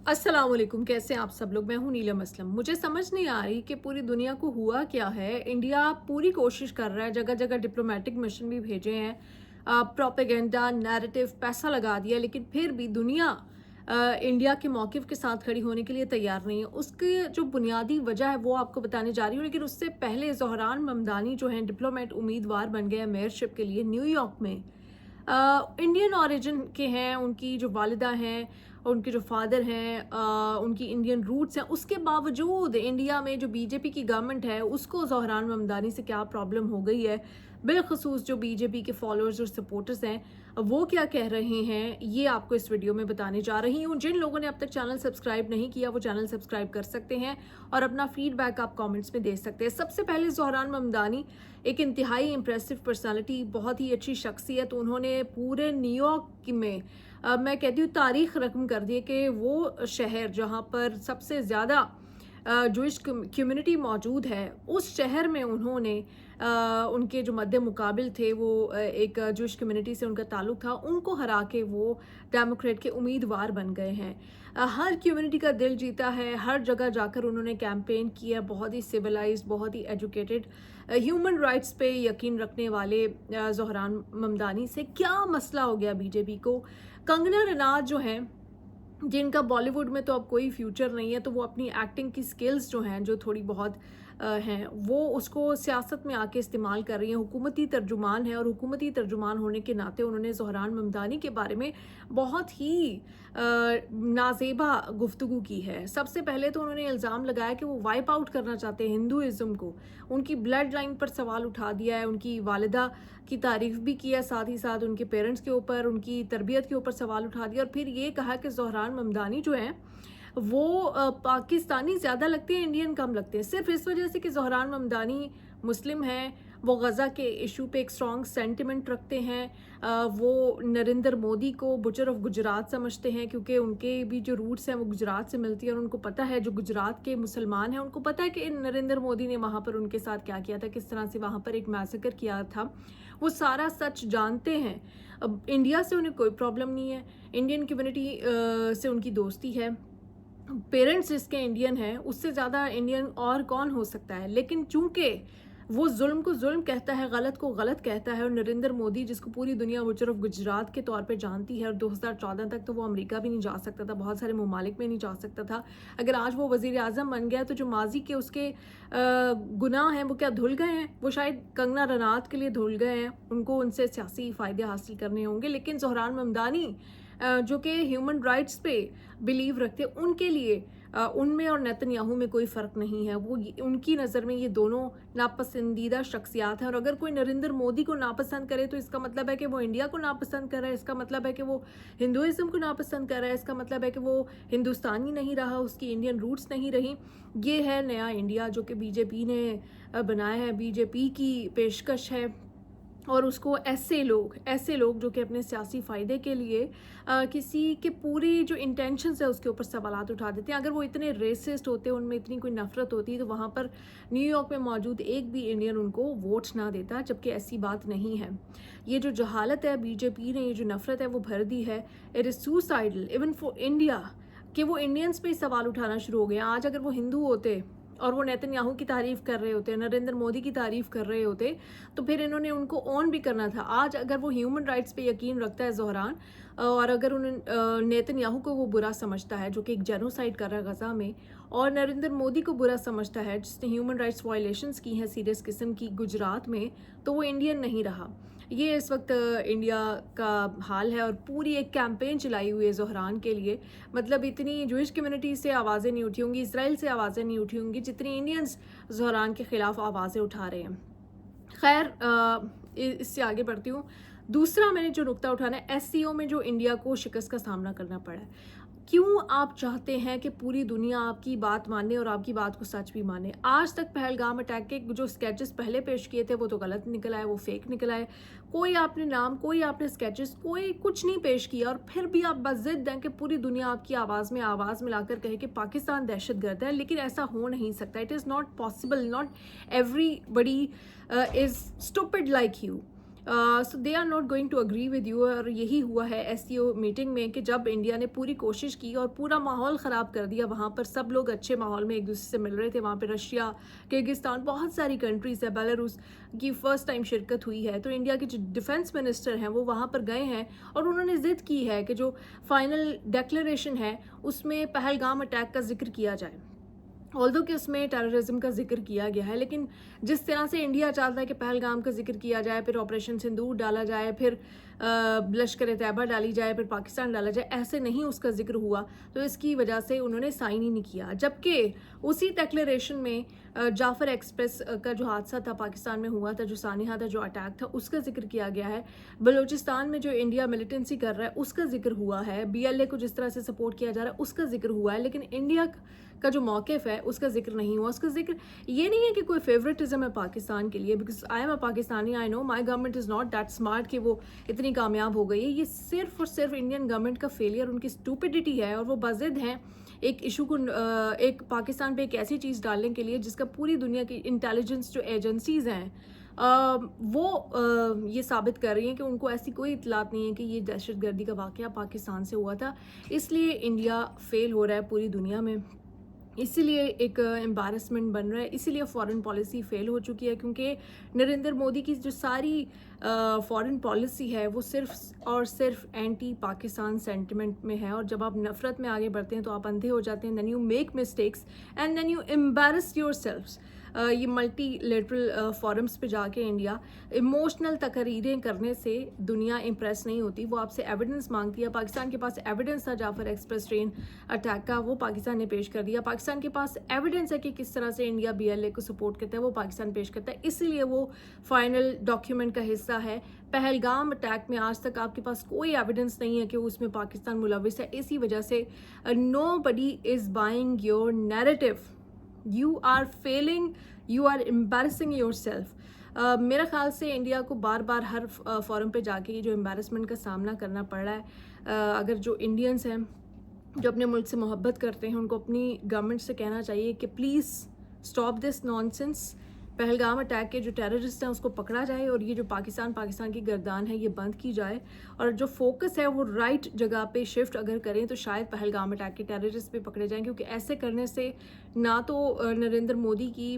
अस्सलाम वालेकुम, कैसे हैं आप सब लोग। मैं हूं नीलम असलम। मुझे समझ नहीं आ रही कि पूरी दुनिया को हुआ क्या है। इंडिया पूरी कोशिश कर रहा है, जगह जगह डिप्लोमेटिक मिशन भी भेजे हैं, प्रोपेगेंडा नैरेटिव पैसा लगा दिया, लेकिन फिर भी दुनिया इंडिया के मौक़िफ़ के साथ खड़ी होने के लिए तैयार नहीं है। उसकी जो बुनियादी वजह है वो आपको बताने जा रही हूँ, लेकिन उससे पहले ज़ोहरान ममदानी जो हैं डिप्लोमेट उम्मीदवार बन गए हैं मेयरशिप के लिए न्यूयॉर्क में। इंडियन ओरिजिन के हैं, उनकी जो वालिदा हैं, उनके जो फादर हैं, उनकी इंडियन रूट्स हैं। उसके बावजूद इंडिया में जो बीजेपी की गवर्नमेंट है उसको ज़ोहरान ममदानी से क्या प्रॉब्लम हो गई है, बिलखसूस जो बीजेपी के फॉलोअर्स और सपोर्टर्स हैं वो क्या कह रहे हैं, ये आपको इस वीडियो में बताने जा रही हूँ। जिन लोगों ने अब तक चैनल सब्सक्राइब नहीं किया वो चैनल सब्सक्राइब कर सकते हैं और अपना फीडबैक आप कमेंट्स में दे सकते हैं। सबसे पहले ज़ोहरान ममदानी एक इंतहाई इंप्रेसिव पर्सनालिटी, बहुत ही अच्छी शख्सियत। उन्होंने पूरे न्यूयॉर्क में मैं कहती हूँ तारीख रकम कर दी है कि वो शहर जहाँ पर सबसे ज़्यादा जूइश कम्युनिटी मौजूद है, उस शहर में उन्होंने उनके जो मद्दे मुकाबिल थे वो एक जूइश कम्युनिटी से उनका ताल्लुक़ था, उनको हरा के वो डेमोक्रेट के उम्मीदवार बन गए हैं। हर कम्युनिटी का दिल जीता है, हर जगह जाकर उन्होंने कैंपेन किया। बहुत ही सिविलाइज्ड, बहुत ही एजुकेटेड, ह्यूमन राइट्स पे यकीन रखने वाले ज़ोहरान ममदानी से क्या मसला हो गया बीजेपी को। कंगना रनावत जो हैं, जिनका बॉलीवुड में तो अब कोई फ्यूचर नहीं है, तो वो अपनी एक्टिंग की स्किल्स जो हैं, जो थोड़ी बहुत हैं, वो उसको सियासत में आके इस्तेमाल कर रही हैं। हुकूमती तर्जुमान है और हुकूमती तर्जुमान होने के नाते उन्होंने ज़ोहरान ममदानी के बारे में बहुत ही नाज़ेबा गुफ्तगू की है। सबसे पहले तो उन्होंने इल्ज़ाम लगाया कि वो वाइप आउट करना चाहते हैं हिंदुइज़्म को। उनकी ब्लड लाइन पर सवाल उठा दिया है, उनकी वालिदा की तारीफ़ भी किया, साथ ही साथ उनके पेरेंट्स के ऊपर, उनकी तरबियत के ऊपर सवाल उठा दिया और फिर ये कहा कि ज़ोहरान ममदानी जो हैं वो पाकिस्तानी ज़्यादा लगते हैं, इंडियन कम लगते हैं, सिर्फ इस वजह से कि ज़ोहरान ममदानी मुस्लिम हैं, वो गज़ा के इशू पे एक स्ट्रॉन्ग सेंटिमेंट रखते हैं। वो नरेंद्र मोदी को बुचर ऑफ गुजरात समझते हैं, क्योंकि उनके भी जो रूट्स हैं वो गुजरात से मिलती है और उनको पता है, जो गुजरात के मुसलमान हैं उनको पता है कि नरेंद्र मोदी ने वहाँ पर उनके साथ क्या किया था, किस तरह से वहाँ पर एक मैसेकर किया था। वो सारा सच जानते हैं। अब इंडिया से उन्हें कोई प्रॉब्लम नहीं है, इंडियन कम्युनिटी से उनकी दोस्ती है, पेरेंट्स जिसके इंडियन हैं उससे ज़्यादा इंडियन और कौन हो सकता है। लेकिन चूंकि वो जुल्म को जुल्म कहता है, गलत को गलत कहता है, और नरेंद्र मोदी जिसको पूरी दुनिया वुचर ऑफ गुजरात के तौर पे जानती है, और 2014 तक तो वो अमेरिका भी नहीं जा सकता था, बहुत सारे ममालिक में नहीं जा सकता था। अगर आज वो वज़ीर आज़म बन गया तो जो माजी के उसके गुनाह हैं वो क्या धुल गए हैं? वो शायद कंगना रनावत के लिए धुल गए हैं, उनको उनसे सियासी फ़ायदे हासिल करने होंगे। लेकिन ज़ोहरान ममदानी जो कि ह्यूमन राइट्स पे बिलीव रखते हैं, उनके लिए उनमें और नेतन्याहू में कोई फ़र्क नहीं है। वो उनकी नज़र में ये दोनों नापसंदीदा शख्सियात हैं, और अगर कोई नरेंद्र मोदी को नापसंद करे तो इसका मतलब है कि वो इंडिया को नापसंद कर रहा है, इसका मतलब है कि वो हिंदुइज़्म को नापसंद कर रहा है, इसका मतलब है कि वो हिंदुस्तानी नहीं रहा, उसकी इंडियन रूट्स नहीं रही। ये है नया इंडिया जो कि बीजेपी ने बनाया है, बीजेपी की पेशकश है। और उसको ऐसे लोग जो कि अपने सियासी फ़ायदे के लिए किसी के पूरी जो इंटेंशंस है उसके ऊपर सवालात उठा देते हैं। अगर वो इतने रेसिस्ट होते, उनमें इतनी कोई नफ़रत होती, तो वहाँ पर न्यूयॉर्क में मौजूद एक भी इंडियन उनको वोट ना देता, जबकि ऐसी बात नहीं है। ये जो जहालत है बीजेपी ने, ये जो नफ़रत है वो भर दी है। It is suicidal even for India कि वो इंडियंस पे सवाल उठाना शुरू हो गए। आज अगर वो हिंदू होते और वो नेतन्याहू की तारीफ़ कर रहे होते, नरेंद्र मोदी की तारीफ़ कर रहे होते, तो फिर इन्होंने उनको ऑन भी करना था। आज अगर वो ह्यूमन राइट्स पे यकीन रखता है ज़ोहरान, और अगर नेतन्याहू को वो बुरा समझता है जो कि एक जेनोसाइड कर रहा है गज़ा में, और नरेंद्र मोदी को बुरा समझता है जिसने ह्यूमन राइट्स वायलेशंस की हैं सीरियस किस्म की गुजरात में, तो वो इंडियन नहीं रहा। ये इस वक्त इंडिया का हाल है, और पूरी एक कैंपेन चलाई हुई है ज़ोहरान के लिए। मतलब इतनी जूइश कम्युनिटी से आवाज़ें नहीं उठी होंगी, इसराइल से आवाज़ें नहीं उठी होंगी जितनी इंडियंस ज़ोहरान के ख़िलाफ़ आवाज़ें उठा रहे हैं। खैर, इससे आगे बढ़ती हूँ। दूसरा मैंने जो नुक्ता उठाना है, एससीओ में जो इंडिया को शिकस्त का सामना करना पड़ा है। क्यों आप चाहते हैं कि पूरी दुनिया आपकी बात माने और आपकी बात को सच भी माने? आज तक पहलगाम अटैक के जो स्केचेस पहले पेश किए थे वो तो गलत निकल आए, वो फेक निकल आए। कोई आपने नाम, कोई आपने स्केचेस, कोई कुछ नहीं पेश किया, और फिर भी आप बज़िद हैं कि पूरी दुनिया आपकी आवाज़ में आवाज़ मिलाकर कहे कि पाकिस्तान दहशतगर्द है। लेकिन ऐसा हो नहीं सकता। It is not possible. Not everybody is stupid like you. So they are not going to agree with you. और यही हुआ है एससीओ मीटिंग में कि जब इंडिया ने पूरी कोशिश की और पूरा माहौल ख़राब कर दिया, वहाँ पर सब लोग अच्छे माहौल में एक दूसरे से मिल रहे थे, वहाँ पर रशिया, किर्गिस्तान, बहुत सारी कंट्रीज़ है, बेलारूस की फ़र्स्ट टाइम शिरकत हुई है। तो इंडिया के जो डिफेंस मिनिस्टर हैं वो वहाँ पर गए हैं और उन्होंने ज़िद की है कि जो फाइनल डिक्लेरेशन है उसमें पहलगाम अटैक का जिक्र किया जाए। ऑल्दो कि उसमें टेररिज्म का जिक्र किया गया है, लेकिन जिस तरह से इंडिया चाहता है कि पहलगाम का जिक्र किया जाए, फिर ऑपरेशन सिंदूर डाला जाए, फिर लश्कर तैयबा डाली जाए, फिर पाकिस्तान डाला जाए, ऐसे नहीं उसका जिक्र हुआ। तो इसकी वजह से उन्होंने साइन ही नहीं किया। जबकि उसी डिक्लेरेशन में जाफर एक्सप्रेस का जो हादसा था पाकिस्तान में हुआ था, जो सानिहा था, जो अटैक था, उसका जिक्र किया गया है। बलूचिस्तान में जो इंडिया मिलिटेंसी कर रहा है उसका जिक्र हुआ है। BLA को जिस तरह से सपोर्ट किया जा रहा है उसका जिक्र हुआ है, लेकिन इंडिया का जो मौक़िफ़ है उसका जिक्र नहीं हुआ। उसका जिक्र ये नहीं है कि कोई फेवरेटिज्म है पाकिस्तान के लिए, because I am a Pakistani, I know my government is not that smart कि वो इतनी कामयाब हो गई है। ये सिर्फ और सिर्फ इंडियन गवर्नमेंट का फेलियर, उनकी स्टूपिडिटी है, और वो बज़िद हैं एक इशू को एक पाकिस्तान पे एक ऐसी चीज़ डालने के लिए जिसका पूरी दुनिया की इंटेलिजेंस जो एजेंसीज़ हैं वो ये साबित कर रही हैं कि उनको ऐसी कोई इतलात नहीं है कि ये दहशतगर्दी का वाक़या पाकिस्तान से हुआ था। इसलिए इंडिया फेल हो रहा है पूरी दुनिया में, इसीलिए एक एम्बारसमेंट बन रहा है, इसीलिए फॉरेन पॉलिसी फेल हो चुकी है, क्योंकि नरेंद्र मोदी की जो सारी फॉरेन पॉलिसी है वो सिर्फ और सिर्फ एंटी पाकिस्तान सेंटिमेंट में है। और जब आप नफ़रत में आगे बढ़ते हैं तो आप अंधे हो जाते हैं। Then you make mistakes and then you embarrass yourselves. ये मल्टीलेटरल फोरम्स पे जाके इंडिया इमोशनल तकरीरें करने से दुनिया इम्प्रेस नहीं होती, वो आपसे एविडेंस मांगती है। पाकिस्तान के पास एविडेंस था जाफर एक्सप्रेस ट्रेन अटैक का, वो पाकिस्तान ने पेश कर दिया। पाकिस्तान के पास एविडेंस है कि किस तरह से इंडिया BLA को सपोर्ट करता है, वो पाकिस्तान पेश करता है, इसीलिए वो फाइनल डॉक्यूमेंट का हिस्सा है। पहलगाम अटैक में आज तक आपके पास कोई एविडेंस नहीं है कि उसमें पाकिस्तान मुलविस है। इसी वजह से nobody is buying your narrative, you are failing, you are embarrassing yourself. मेरा ख्याल से इंडिया को बार बार हर फोरम पे जाके ये जो एम्बैरसमेंट का सामना करना पड़ रहा है, अगर जो इंडियंस हैं जो अपने मुल्क से मोहब्बत करते हैं उनको अपनी गवर्नमेंट से कहना चाहिए कि please stop this nonsense. Pahalgam attack के जो टेररिस्ट हैं उसको पकड़ा जाए, और ये जो पाकिस्तान की गर्दान है ये बंद की जाए, और जो फोकस है वो राइट जगह पे शिफ्ट अगर करें तो शायद पहलगाम अटैक के टेररिस्ट पे पकड़े जाएं। क्योंकि ऐसे करने से ना तो नरेंद्र मोदी की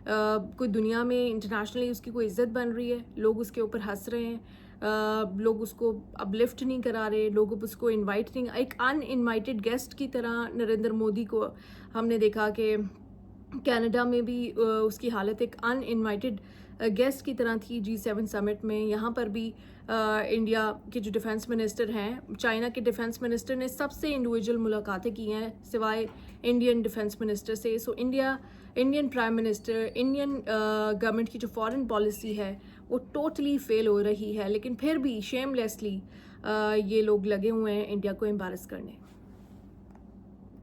कोई दुनिया में इंटरनेशनली उसकी कोई इज़्ज़त बन रही है, लोग उसके ऊपर हंस रहे हैं, लोग उसको अपलिफ्ट नहीं करा रहे, लोग उसको इनवाइट नहीं, एक अनइनवाइटेड गेस्ट की तरह नरेंद्र मोदी को हमने देखा कि कनाडा में भी उसकी हालत एक अनइनवाइटेड गेस्ट की तरह थी G7 समिट में। यहाँ पर भी इंडिया के जो डिफेंस मिनिस्टर हैं, चाइना के डिफेंस मिनिस्टर ने सबसे इंडिविजुअल मुलाकातें की हैं सिवाय इंडियन डिफेंस मिनिस्टर से। So Indian prime minister, Indian government की जो फॉरेन पॉलिसी है वो टोटली फेल हो रही है, लेकिन फिर भी शेमलेसली ये लोग लगे हुए हैं इंडिया को एम्बारस करने।